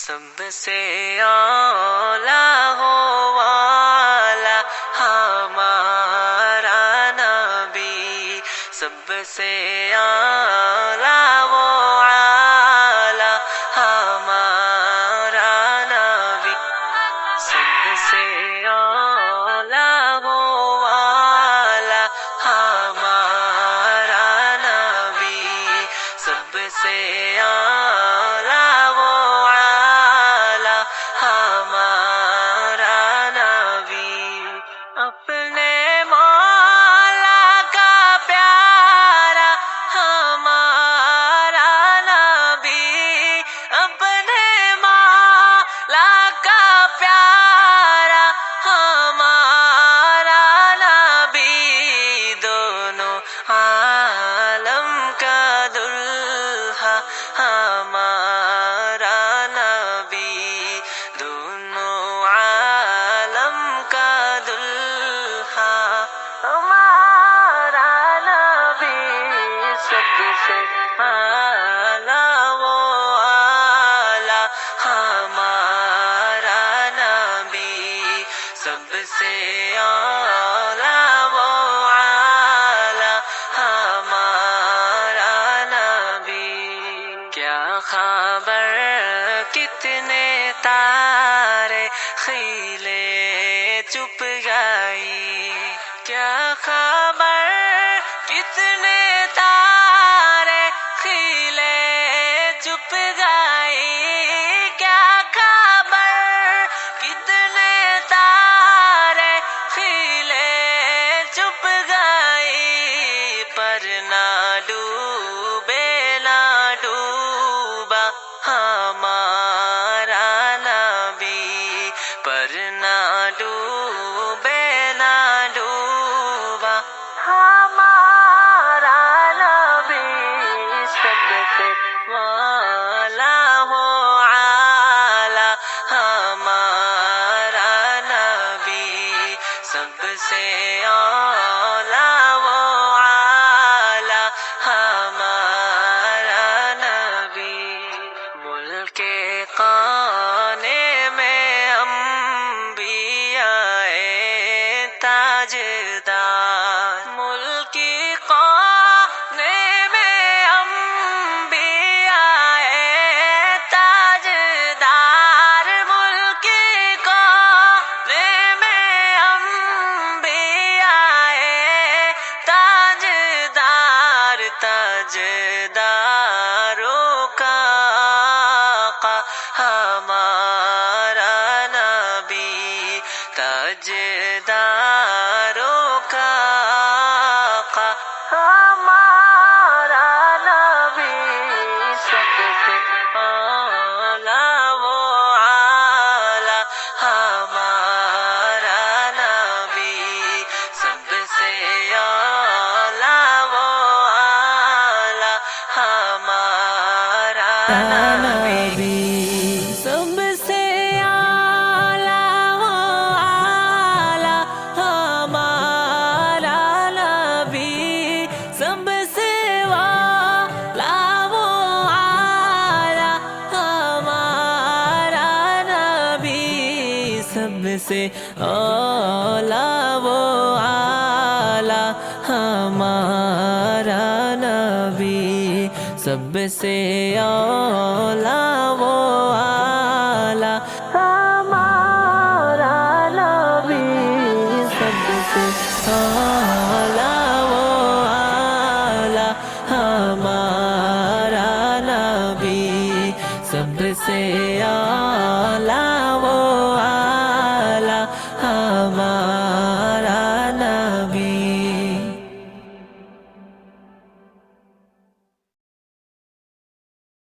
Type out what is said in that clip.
سب سے اعلیٰ ہو والا ہمارا نبی، سب سے اعلیٰ و اعلیٰ ہمارا نبی، سب سے اعلیٰ و اعلیٰ ہمارا نبی، سب سے اعلیٰ و اعلیٰ ہمارا نبی، اپنے مولا کا پیارا ہمارا نبی، اپنے مولا کا پیارا ہمارا نبی، دونوں عالم کا دلہا ہمارا نبی، دونوں عالم کا دلہا ہمارا نبی، سب سے اعلیٰ و اعلیٰ ہمارا نبی، سب سے اعلیٰ و اعلیٰ ہمارا نبی، کیا خبر کتنے تارے خیلے چپ گئی، کیا خبر کتنے تارے خیلے چپ گئی، کیا خبر کتنے تارے خیلے چپ گئی، پر نہ ڈوبے نہ ڈوبا ہمارا نبی، پر نہ ڈوبے نہ ڈوبا ہمارا نبی، سب سے اعلیٰ و اعلیٰ ہمارا نبی، سب سے اعلیٰ و اعلیٰ ہمارا نبی، ملک خانے میں انبیاء تاجدار، ملک خانے میں انبیاء تاجدار، ملک خانے میں انبیاء تاجدار، تاجداروں کا آقا ہمارا نبی، تاجداروں کا آقا ہمارا نبی، سب سے اعلیٰ و اعلیٰ ہمارا نبی، سب سے اعلیٰ و اعلیٰ ہمارا نبی، سب سے اعلیٰ و اعلیٰ ہمارا نبی، سب سے اعلیٰ و اعلیٰ ہمارا نبی، سب سے اعلیٰ و اعلیٰ ہمارا نبی، سب سے اعلیٰ و اعلیٰ ہمارا نبی، سب سے اعلیٰ و اعلیٰ ہمارا نبی، سب سے